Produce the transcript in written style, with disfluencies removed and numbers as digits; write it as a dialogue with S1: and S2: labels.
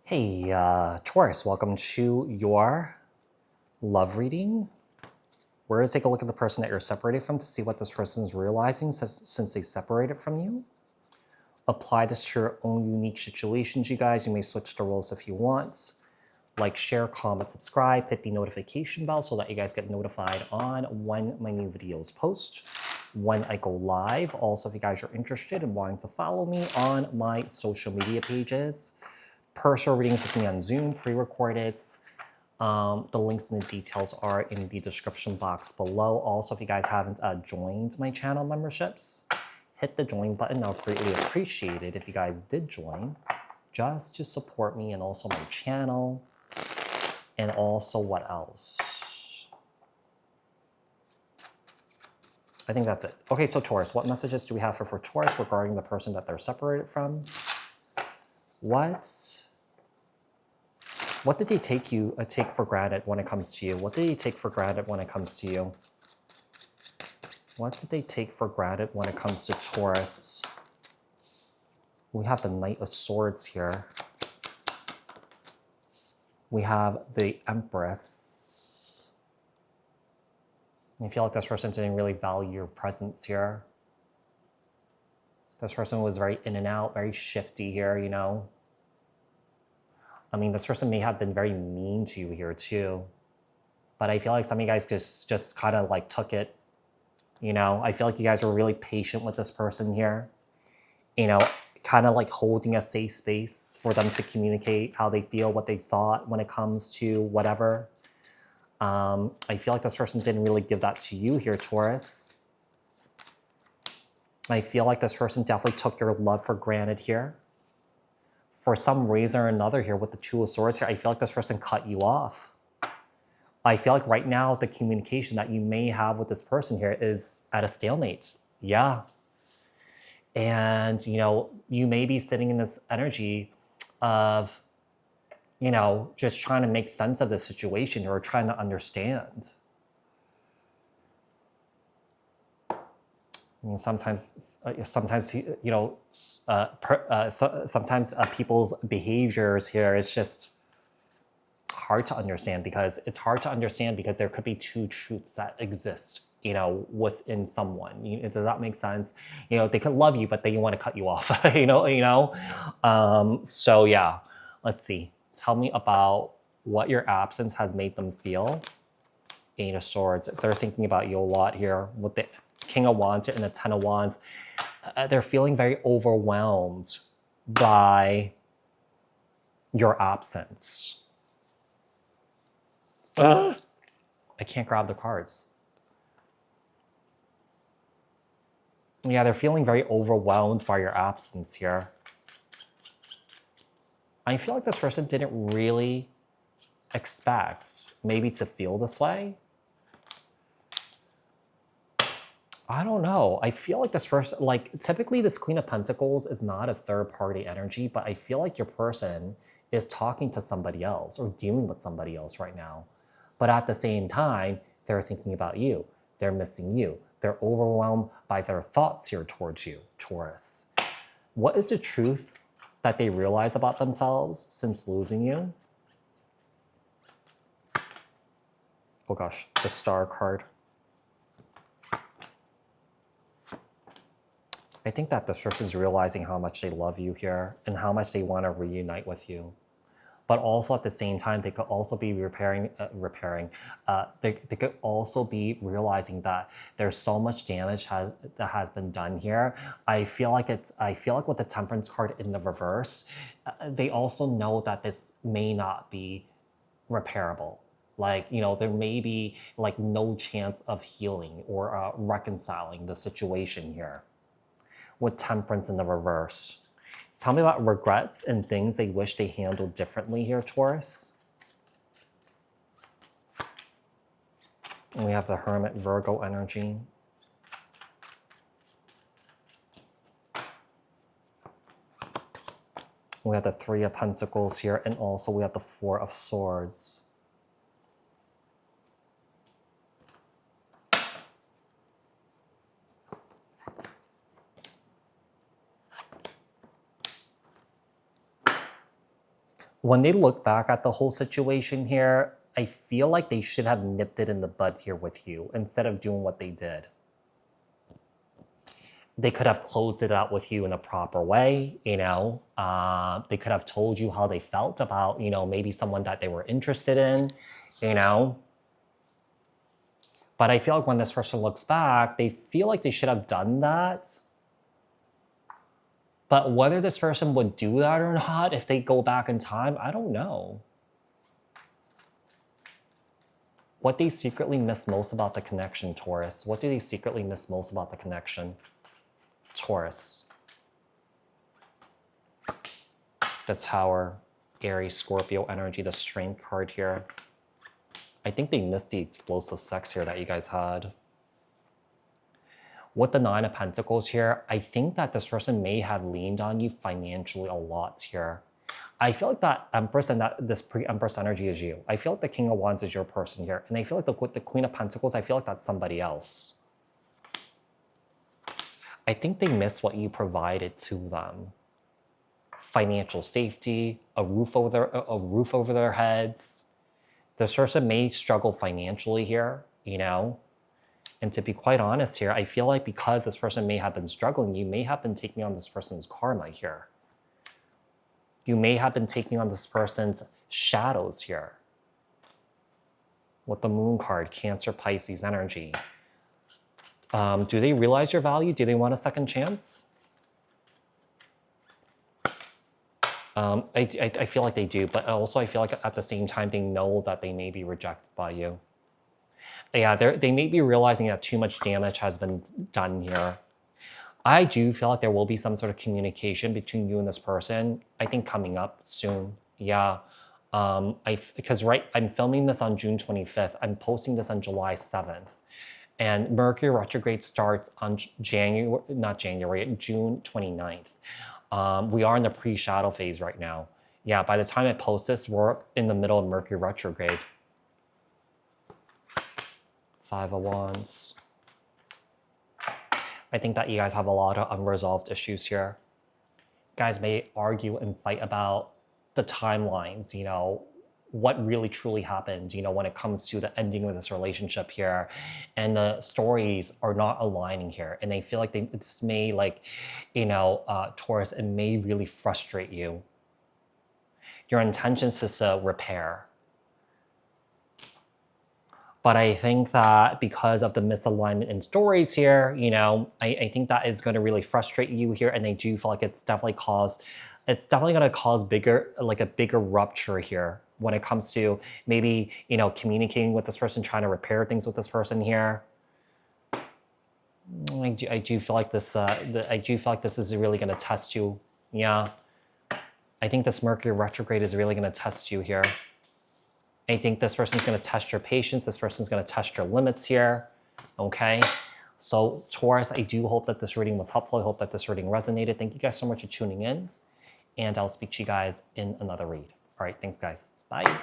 S1: Hey, Taurus, welcome to your love reading. We're going to take a look at the person that you're separated from to see what this person is realizing since they separated from you. Apply this to your own unique situations, you guys. You may switch the roles if you want. Like, share, comment, subscribe, hit the notification bell so that you guys get notified on when my new videos post, when I go live. Also, if you guys are interested in wanting to follow me on my social media pages, personal readings with me on Zoom, pre-recorded. The links and the details are in the description box below. Also, if you guys haven't joined my channel memberships, hit the join button. I'll greatly appreciate it if you guys did join, just to support me and also my channel. And also, what else? I think that's it. Okay, so Taurus, what messages do we have for Taurus regarding the person that they're separated from? What did they take for granted when it comes to you? What did they take for granted when it comes to you? What did they take for granted when it comes to Taurus? We have the Knight of Swords here. We have the Empress. I feel like this person didn't really value your presence here. This person was very in and out, very shifty here, you know? I mean, this person may have been very mean to you here too. But I feel like some of you guys just kind of like took it, you know? I feel like you guys were really patient with this person here. You know, kind of like holding a safe space for them to communicate how they feel, what they thought when it comes to whatever. I feel like this person didn't really give that to you here, Taurus. I feel like this person definitely took your love for granted here. For some reason or another here with the Two of Swords here, I feel like this person cut you off. I feel like right now the communication that you may have with this person here is at a stalemate. Yeah. And, you know, you may be sitting in this energy of, you know, just trying to make sense of the situation or trying to understand. I mean, sometimes you know, sometimes people's behaviors here is just hard to understand because there could be two truths that exist, you know, within someone. Does that make sense? You know, they could love you, but they want to cut you off. you know. So yeah, let's see. Tell me about what your absence has made them feel. Eight of Swords. They're thinking about you a lot here with the King of Wands and the Ten of Wands. They're feeling very overwhelmed by your absence. I can't grab the cards. Yeah, they're feeling very overwhelmed by your absence here. I feel like this person didn't really expect maybe to feel this way. I don't know. I feel like this person, like typically this Queen of Pentacles is not a third party energy, but I feel like your person is talking to somebody else or dealing with somebody else right now. But at the same time, they're thinking about you. They're missing you. They're overwhelmed by their thoughts here towards you, Taurus. What is the truth that they realize about themselves since losing you? Oh gosh, the Star card. I think that this person is realizing how much they love you here and how much they want to reunite with you. But also at the same time, they could also be they could also be realizing that there's so much damage that has been done here. I feel like with the Temperance card in the reverse, they also know that this may not be repairable. Like, you know, there may be like no chance of healing or reconciling the situation here with Temperance in the reverse. Tell me about regrets and things they wish they handled differently here, Taurus. And we have the Hermit, Virgo energy. We have the Three of Pentacles here, and also we have the Four of Swords. When they look back at the whole situation here, I feel like they should have nipped it in the bud here with you instead of doing what they did. They could have closed it out with you in a proper way, you know. They could have told you how they felt about, you know, maybe someone that they were interested in, you know. But I feel like when this person looks back, they feel like they should have done that. But whether this person would do that or not, if they go back in time, I don't know. What they secretly miss most about the connection, Taurus? What do they secretly miss most about the connection? Taurus. The Tower, Aries, Scorpio energy, the Strength card here. I think they missed the explosive sex here that you guys had. With the Nine of Pentacles here, I think that this person may have leaned on you financially a lot here. I feel like that Empress and that this pre-Empress energy is you. I feel like the King of Wands is your person here. And I feel like with the Queen of Pentacles, I feel like that's somebody else. I think they miss what you provided to them. Financial safety, a roof over their heads. This person may struggle financially here, you know. And to be quite honest here, I feel like because this person may have been struggling, you may have been taking on this person's karma here. You may have been taking on this person's shadows here. With the Moon card, Cancer, Pisces energy. Do they realize your value? Do they want a second chance? I feel like they do, but also I feel like at the same time they know that they may be rejected by you. Yeah, they may be realizing that too much damage has been done here. I do feel like there will be some sort of communication between you and this person, I think coming up soon. Yeah, because I'm filming this on June 25th. I'm posting this on July 7th. And Mercury retrograde starts on June 29th. We are in the pre-shadow phase right now. Yeah, by the time I post this, we're in the middle of Mercury retrograde. Five of Wands. I think that you guys have a lot of unresolved issues here. You guys may argue and fight about the timelines, you know, what really truly happened, you know, when it comes to the ending of this relationship here. And the stories are not aligning here. And they feel like this may, like, you know, Taurus, it may really frustrate you. Your intentions is to repair. But I think that because of the misalignment in stories here, you know, I think that is going to really frustrate you here. And I do feel like it's definitely going to cause a bigger rupture here when it comes to maybe, you know, communicating with this person, trying to repair things with this person here. I do feel like this, this is really going to test you. Yeah. I think this Mercury retrograde is really going to test you here. I think this person's going to test your patience. This person's going to test your limits here. Okay. So Taurus, I do hope that this reading was helpful. I hope that this reading resonated. Thank you guys so much for tuning in. And I'll speak to you guys in another read. All right. Thanks, guys. Bye.